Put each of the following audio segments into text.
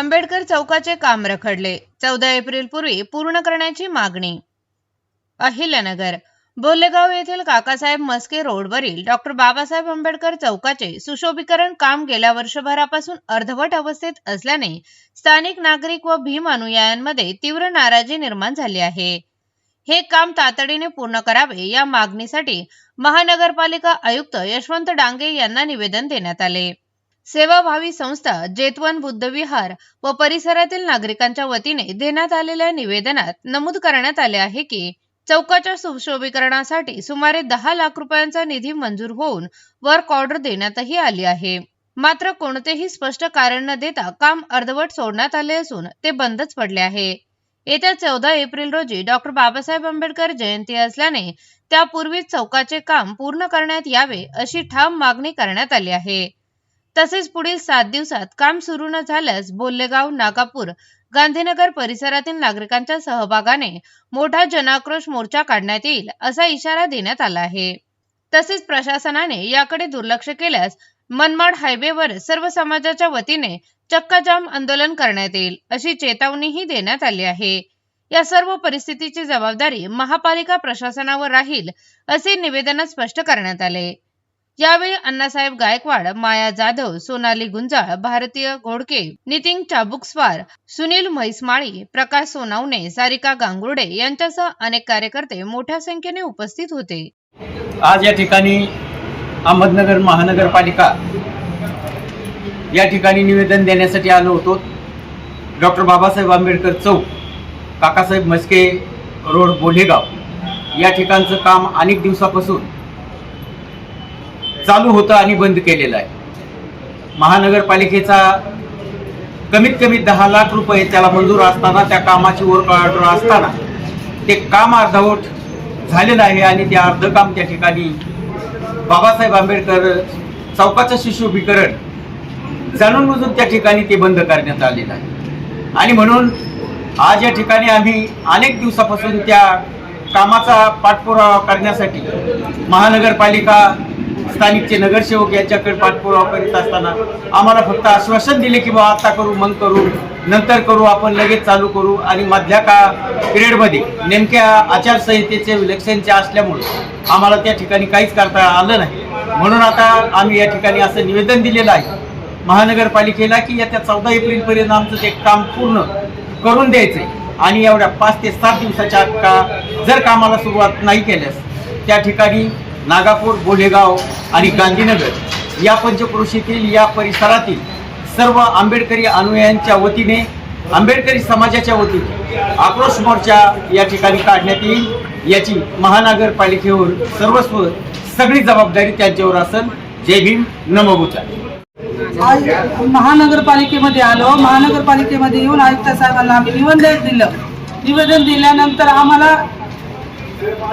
आंबेडकर चौकाचे काम रखडले। 14 एप्रिल पूर्वी पूर्ण करण्याची मागणी। अहिल्यानगर बोल्लेगाव येथील काकासाहेब मस्के रोडवरील डॉक्टर बाबासाहेब आंबेडकर चौकाचे सुशोभीकरण काम गेल्या वर्षभरापासून अर्धवट अवस्थेत असल्याने स्थानिक नागरिक व भीम अनुयायांमध्ये तीव्र नाराजी निर्माण झाली आहे। हे काम तातडीने पूर्ण करावे या मागणीसाठी महानगरपालिका आयुक्त यशवंत डांगे यांना निवेदन देण्यात आले। सेवाभावी संस्था जेतवन बुद्धविहार व परिसरातील नागरिकांच्या वतीने देण्यात आलेल्या निवेदनात नमूद करण्यात आले आहे की चौकाच्या सुशोभीकरणासाठी सुमारे 10 लाख रुपयांचा निधी मंजूर होऊन वर्क ऑर्डर देण्यातही आली आहे। मात्र कोणतेही स्पष्ट कारण न देता काम अर्धवट सोडण्यात आले असून ते बंदच पडले आहे। येत्या 14 एप्रिल रोजी डॉक्टर बाबासाहेब आंबेडकर जयंती असल्याने त्यापूर्वीच चौकाचे काम पूर्ण करण्यात यावे अशी ठाम मागणी करण्यात आली आहे। तसेच पुढील 7 दिवसात काम सुरू न झाल्यास बोल्लेगाव, नागापूर, गांधीनगर परिसरातील नागरिकांच्या सहभागाने मोठा जनाक्रोश मोर्चा काढण्यात येईल असा इशारा देण्यात आला आहे। तसेच प्रशासनाने याकडे दुर्लक्ष केल्यास मनमाड हायवेवर सर्व समाजाच्या वतीने चक्काजाम आंदोलन करण्यात येईल अशी चेतावणीही देण्यात आली आहे। या सर्व परिस्थितीची जबाबदारी महापालिका प्रशासनावर राहील असे निवेदनात स्पष्ट करण्यात आले। यावेळी अण्णासाहेब गायकवाड, माया जाधव, सोनाली गुंजाळ, भारतीय घोडके, नितीन चाबुकस्वार, सुनील म्हैसमाळी, प्रकाश सोनावणे, सारिका गांगुर्डे यांच्यासह अनेक कार्यकर्ते मोठ्या संख्येने उपस्थित होते। आज या ठिकाणी अहमदनगर महानगरपालिका या ठिकाणी निवेदन देण्यासाठी आलो होतो। डॉक्टर बाबासाहेब आंबेडकर चौक, काकासाहेब मस्के रोड, बोल्लेगाव या ठिकाणचं काम अनेक दिवसापासून चालू होतं आणि बंद केलेलं आहे। महानगरपालिकेचा कमीत कमी 10 लाख रुपये त्याला मंजूर असताना, त्या कामाची वर्क ऑर्डर असताना ते काम अर्धवट झालेलं आहे आणि ते अर्ध काम त्या ठिकाणी बाबासाहेब आंबेडकर चौकाचं सुशोभीकरण जाणून बुजून त्या ठिकाणी ते बंद करण्यात आलेलं आहे। आणि म्हणून आज या ठिकाणी आम्ही अनेक दिवसापासून त्या कामाचा पाठपुरावा करण्यासाठी महानगरपालिका, स्थानिकचे नगरसेवक यांच्याकडे पाठपुरावा करीत असताना आम्हाला फक्त आश्वासन दिले की बाबा आता करू, मग करू, नंतर करू, आपण लगेच चालू करू। आणि मधल्या पिरियडमध्ये नेमक्या आचारसंहितेचे इलेक्शनचे असल्यामुळे आम्हाला त्या ठिकाणी काहीच करता आलं नाही। म्हणून आता आम्ही या ठिकाणी असं निवेदन दिलेलं आहे महानगरपालिकेला की येत्या 14 एप्रिलपर्यंत आमचं ते काम पूर्ण करून द्यायचं आहे। आणि एवढ्या 5 ते 7 दिवसाच्या आत जर कामाला सुरुवात नाही केल्यास त्या ठिकाणी नागापूर, बोल्लेगाव आणि गांधीनगर या पंचक्रोशीतील या परिसरातील सर्व आंबेडकरी अनुयायांच्या वतीने, आंबेडकरी समाजाच्या वतीने आक्रोश मोर्चा या ठिकाणी काढण्यात येईल। याची महानगरपालिकेवर सर्वस्व सगळी जबाबदारी त्यांच्यावर असेल। जय भीम, नमो बुद्धाय। आज महानगरपालिकेमध्ये आलो। महानगरपालिकेमध्ये येऊन आयुक्त साहेबांना आम्ही निवेदन दिल्यानंतर आम्हाला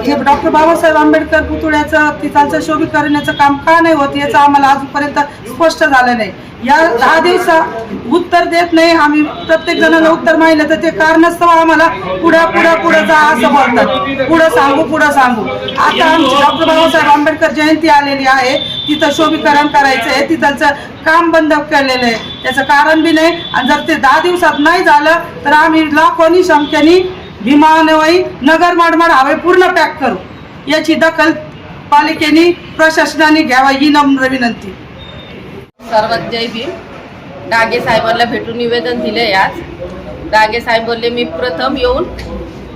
हे डॉक्टर बाबासाहेब आंबेडकर पुतळ्याचं तिथालचं शोभीकरणाचं काम का नाही होत याचं आम्हाला अजूनपर्यंत स्पष्ट झालं नाही। या 10 दिवसात उत्तर देत नाही। आम्ही प्रत्येक जणांना उत्तर मागितलं तर ते कारणास्तव आम्हाला पुढं जा असं बोलतात। पुढं सांगू। आता आमची डॉक्टर बाबासाहेब आंबेडकर जयंती आलेली आहे, तिथं शोभीकरण करायचं आहे, तिथलचं काम बंद केलेलं आहे, त्याचं कारण बी नाही। आणि जर ते 10 दिवसात नाही झालं तर आम्ही लाखोनी संख्येने भीमानवाई, नगर, माडमाड हवे पूर्ण पॅक करू। याची दखल पालिकेने, प्रशासनाने घ्यावा ही नम्र विनंती। सर्वात जय भीम। डांगे साहेबांना भेटून निवेदन दिले। आज डांगे साहेब बोलले मी प्रथम येऊन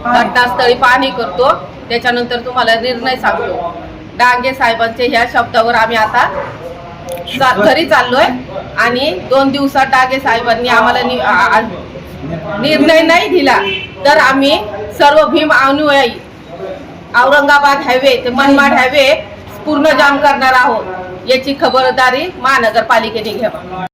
घटनास्थळी पाहणी करतो, त्याच्यानंतर तुम्हाला निर्णय सांगतो। डांगे साहेबांच्या ह्या शब्दावर आम्ही आता घरी चाललोय आणि 2 दिवसात डांगे साहेबांनी आम्हाला निर्णय नाही दिला तर आम्ही सर्व भीम अनुयायी औरंगाबाद हायवे ते मनमाड हायवे पूर्ण जाम करणार आहोत। याची खबरदारी महानगरपालिकेने घ्यावी।